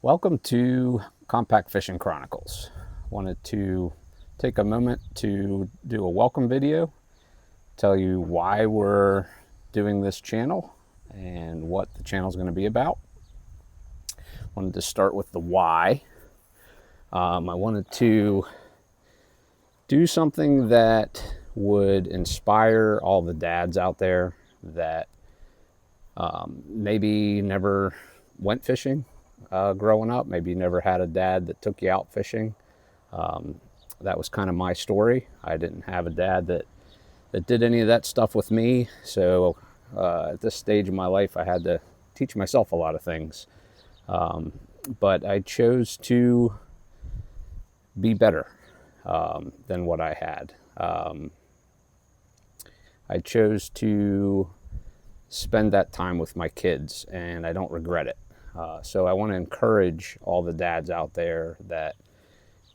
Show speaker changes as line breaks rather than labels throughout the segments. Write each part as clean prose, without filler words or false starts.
Welcome to Compact Fishing Chronicles. Wanted to take a moment to do a welcome video, tell you why we're doing this channel and what the channel is going to be about. Wanted to start with the why. I wanted to do something that would inspire all the dads out there that maybe never went fishing growing up. Maybe you never had a dad that took you out fishing. That was kind of my story. I didn't have a dad that did any of that stuff with me. So at this stage of my life, I had to teach myself a lot of things. But I chose to be better than what I had. I chose to spend that time with my kids, and I don't regret it. So I want to encourage all the dads out there that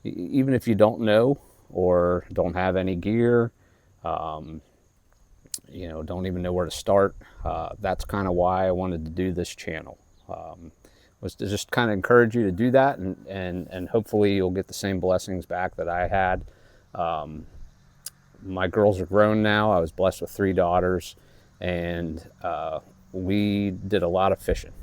even if you don't know or don't have any gear, don't even know where to start, that's kind of why I wanted to do this channel. Was to just kind of encourage you to do that, and hopefully you'll get the same blessings back that I had. My girls are grown now. I was blessed with 3 daughters, and we did a lot of fishing.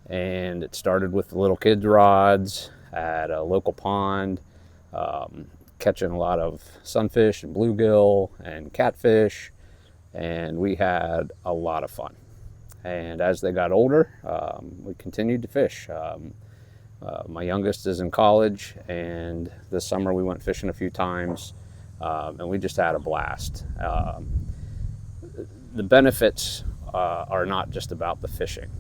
And it started with the little kids' rods at a local pond, catching a lot of sunfish and bluegill and catfish, and we had a lot of fun. And as they got older, we continued to fish. My youngest is in college, and this summer we went fishing a few times, and we just had a blast. The benefits are not just about the fishing.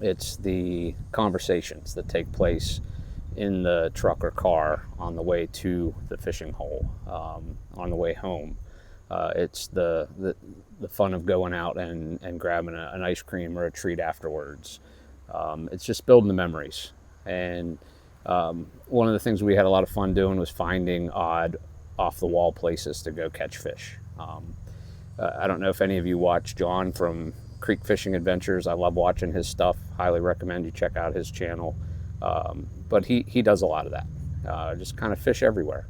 It's the conversations that take place in the truck or car on the way to the fishing hole, on the way home. It's the fun of going out and grabbing an ice cream or a treat afterwards. It's just building the memories. And one of the things we had a lot of fun doing was finding odd off-the-wall places to go catch fish. I don't know if any of you watch John from Creek Fishing Adventures. I love watching his stuff. Highly recommend you check out his channel. But he does a lot of that. Just kind of fish everywhere.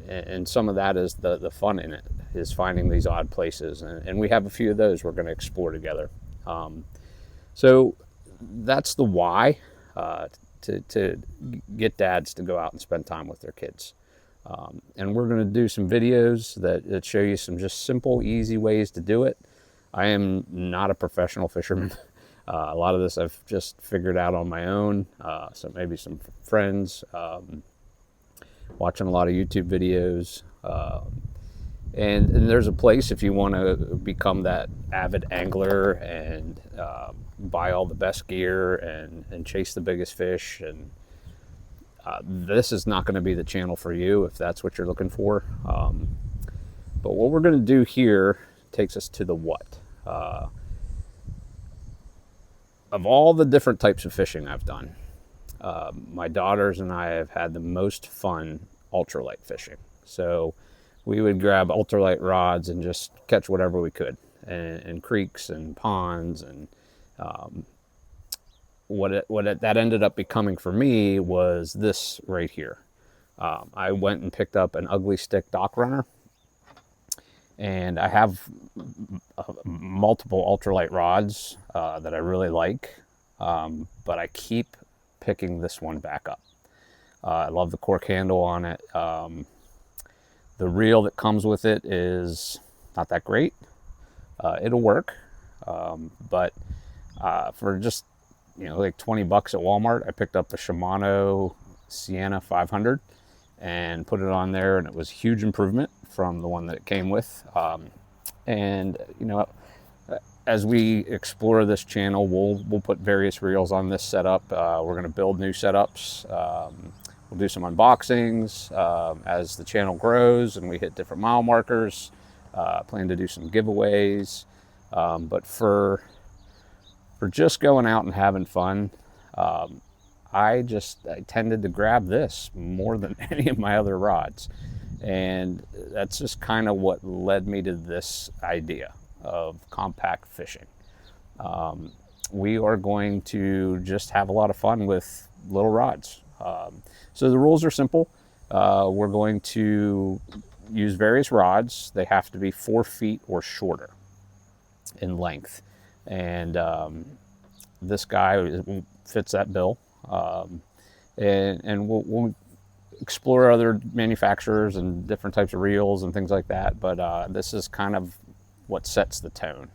And some of that is the fun in it, is finding these odd places. And we have a few of those we're going to explore together. So that's the why, to get dads to go out and spend time with their kids. And we're going to do some videos that show you some just simple, easy ways to do it. I am not a professional fisherman. A lot of this I've just figured out on my own. So maybe some friends, watching a lot of YouTube videos. And there's a place if you want to become that avid angler and buy all the best gear and chase the biggest fish. And this is not going to be the channel for you if that's what you're looking for. But what we're going to do here takes us to the what. Of all the different types of fishing I've done, my daughters and I have had the most fun ultralight fishing. So we would grab ultralight rods and just catch whatever we could, and creeks and ponds. And that ended up becoming for me was this right here. I went and picked up an ugly stick dock runner, and I have multiple ultralight rods that I really like, but I keep picking this one back up. I love the cork handle on it. The reel that comes with it is not that great. It'll work, but for just like $20 at Walmart, I picked up the Shimano Sienna 500 and put it on there, and it was a huge improvement from the one that it came with. And as we explore this channel, we'll put various reels on this setup. We're going to build new setups. We'll do some unboxings as the channel grows and we hit different mile markers. Plan to do some giveaways. But for just going out and having fun, I tended to grab this more than any of my other rods. And that's just kind of what led me to this idea of compact fishing. we are going to just have a lot of fun with little rods. So the rules are simple. We're going to use various rods. They have to be 4 feet or shorter in length. And this guy fits that bill. And we'll explore other manufacturers and different types of reels and things like that. But this is kind of what sets the tone.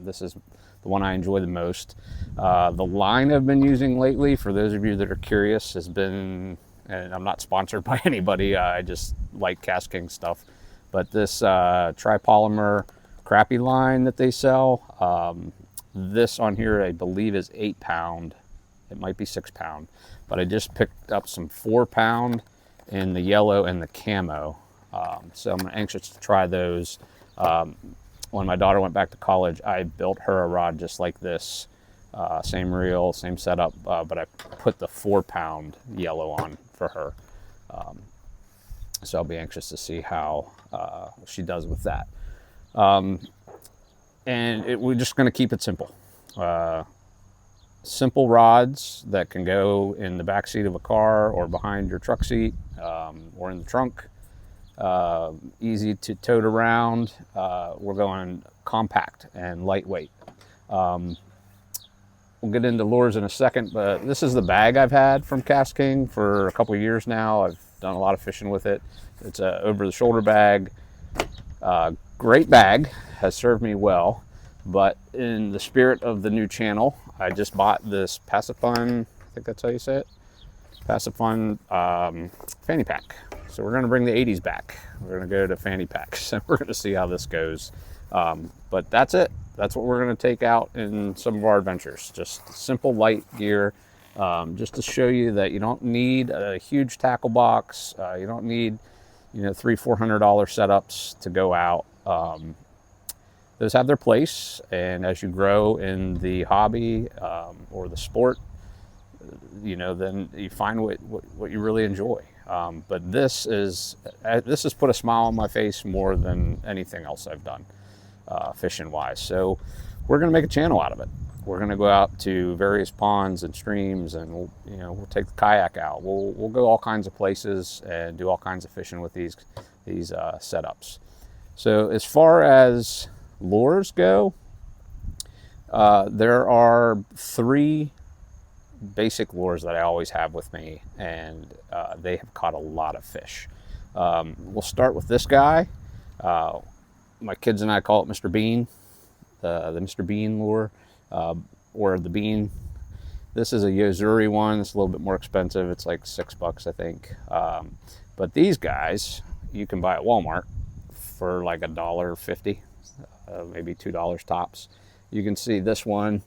This is the one I enjoy the most. The line I've been using lately, for those of you that are curious, has been, and I'm not sponsored by anybody, I just like Cast King stuff, but this tripolymer crappie line that they sell, this on here I believe is 8 pound. It might be 6 pound, but I just picked up some 4 pound in the yellow and the camo. So I'm anxious to try those. When my daughter went back to college, I built her a rod just like this. Same reel, same setup, but I put the 4 pound yellow on for her. So I'll be anxious to see how she does with that. And we're just going to keep it simple. Simple rods that can go in the back seat of a car or behind your truck seat, or in the trunk. Easy to tote around. We're going compact and lightweight. We'll get into lures in a second, but this is the bag I've had from Cast King for a couple of years now. I've done a lot of fishing with it. It's a over-the-shoulder bag. Great bag, has served me well, but in the spirit of the new channel, I just bought this Pacifun, I think that's how you say it, Pacifun fanny pack. So we're going to bring the 80s back. We're going to go to fanny packs, and we're going to see how this goes. But that's it. That's what we're going to take out in some of our adventures. Just simple, light gear, just to show you that you don't need a huge tackle box. You don't need, $300-400 setups to go out. Those have their place, and as you grow in the hobby or the sport, then you find what you really enjoy. But this has put a smile on my face more than anything else I've done fishing wise. So we're going to make a channel out of it. We're going to go out to various ponds and streams, and we'll take the kayak out. We'll go all kinds of places and do all kinds of fishing with these setups. So as far as lures go, there are 3 basic lures that I always have with me, and they have caught a lot of fish. We'll start with this guy. My kids and I call it Mr. Bean, the Mr. Bean lure, or the Bean. This is a Yozuri one. It's a little bit more expensive. It's like $6, I think. But these guys you can buy at Walmart for like $1.50, maybe $2 tops. You can see this one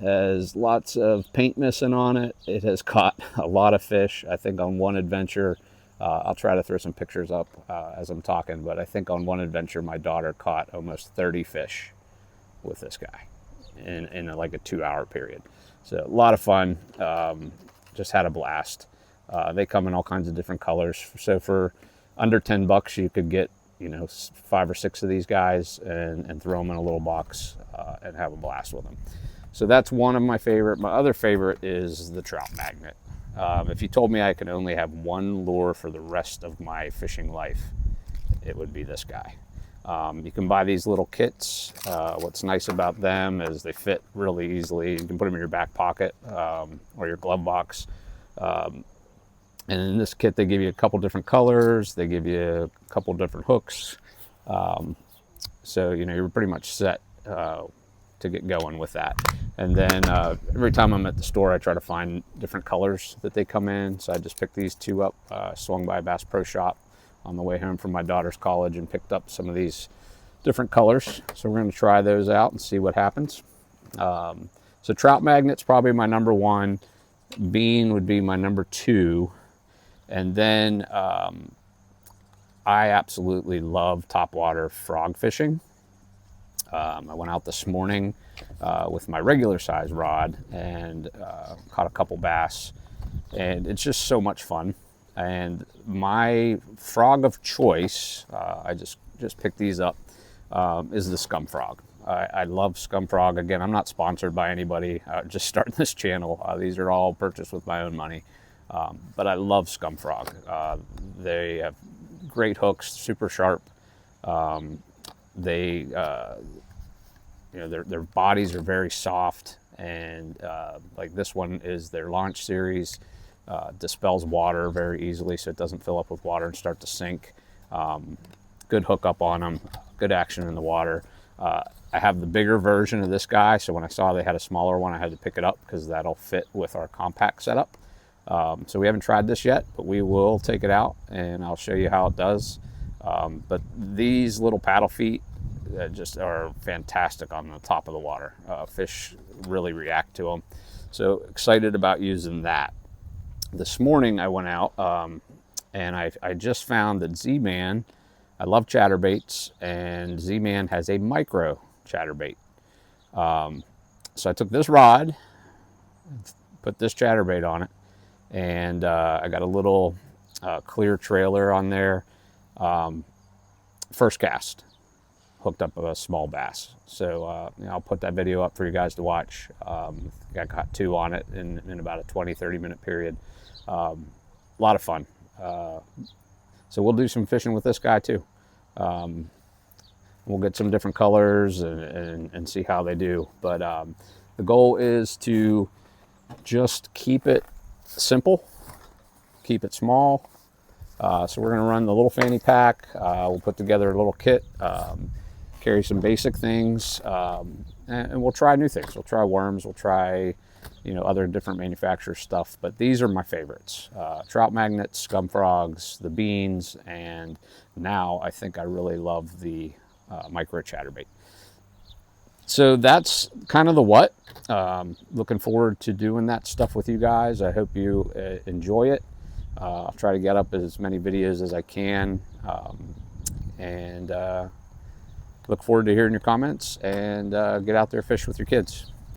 has lots of paint missing on it. It has caught a lot of fish. I think on one adventure, I'll try to throw some pictures up as I'm talking, but I think on one adventure my daughter caught almost 30 fish with this guy in like a 2-hour period. So a lot of fun. Just had a blast. They come in all kinds of different colors. So for under $10 you could get 5 or 6 of these guys and throw them in a little box and have a blast with them. So that's one of my favorite. My other favorite is the trout magnet. If you told me I could only have one lure for the rest of my fishing life, it would be this guy. You can buy these little kits. What's nice about them is they fit really easily. You can put them in your back pocket or your glove box. And in this kit, they give you a couple different colors. They give you a couple different hooks. So, you're pretty much set to get going with that. And then every time I'm at the store, I try to find different colors that they come in. So I just picked these 2 up, swung by Bass Pro Shop on the way home from my daughter's college and picked up some of these different colors. So we're going to try those out and see what happens. So trout magnet's probably my number 1. Bean would be my number 2. And then I absolutely love topwater frog fishing. I went out this morning with my regular size rod and caught a couple bass, and it's just so much fun. And my frog of choice, I just picked these up, is the scum frog. I love scum frog. Again, I'm not sponsored by anybody. Just starting this channel. These are all purchased with my own money. But I love scum frog. They have great hooks, super sharp. They, their bodies are very soft, and like this one is their launch series. Dispels water very easily, so it doesn't fill up with water and start to sink. Good hookup on them, good action in the water. I have the bigger version of this guy, so when I saw they had a smaller one, I had to pick it up because that'll fit with our compact setup. So we haven't tried this yet, but we will take it out and I'll show you how it does. But these little paddle feet just are fantastic on the top of the water. Fish really react to them. So excited about using that. This morning I went out and I just found that Z-Man, I love chatterbaits, and Z-Man has a micro chatterbait. So I took this rod, put this chatterbait on it, and I got a little clear trailer on there. First cast, hooked up a small bass. So I'll put that video up for you guys to watch. I got 2 on it in about a 20-30 minute period. A lot of fun. So we'll do some fishing with this guy too. We'll get some different colors and see how they do. But the goal is to just keep it simple, keep it small. So we're going to run the little fanny pack. We'll put together a little kit, carry some basic things, and we'll try new things. We'll try worms. We'll try, other different manufacturer stuff. But these are my favorites: trout magnets, scum frogs, the beans, and now I think I really love the micro chatterbait. So that's kind of the what. Looking forward to doing that stuff with you guys. I hope you enjoy it. I'll try to get up as many videos as I can, and look forward to hearing your comments, and get out there, fish with your kids.